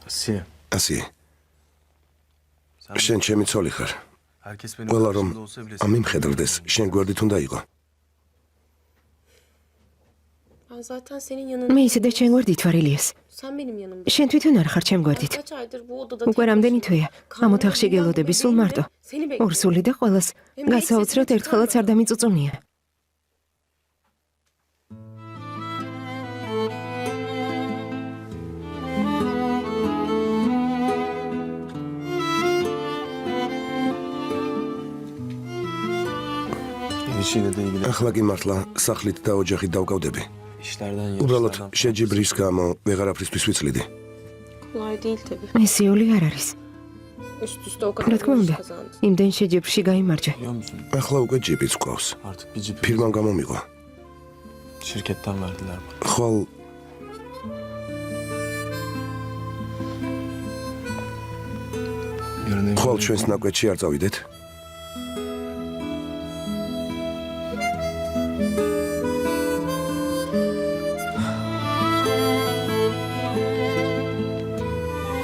Asiye. Asiye. შენ ჩემი ცოლი ხარ. Herkes benim ყველა რომ karşımda olsa bile ამიმხედრდეს, შენ გვერდით უნდა იყო. Ben zaten senin yanında. მე ისედაც ჩემ გვერდით ვარ ილიას. Sen benim yanımda. შენ თვითონ არ ხარ ჩემ გვერდით. Kaç aydır bu odada უკვე რამდენი თვეა ამ ოთახში გელოდები სულ მარტო. Seni bekliyorum. ორსული და ყველას გასაოცრად ერთხელაც არ დამიწუწუნია. işiyle de ilgili ახლა კი მართლა სახლით და ოჯახით დავკავდები. işlerden უბრალოდ yarışlardan შეჯიბრის გამო ვეღარაფრისთვის ვიცლიდი. Kolay değil tabii. მესიული არ არის. Üst üste o kadar რა თქმა უნდა, yarış kazandı. იმდენ შეჯიბრში გაიმარჯვე. biliyor musun? ახლა უკვე ჯიპიც ყავს. Artık bir cipi ფირმამ გამომიყო. şirketten verdiler bana. ხვალ Yarın evine ხვალ gidip- ჩვენს ნაკვეთში არ წავიდეთ?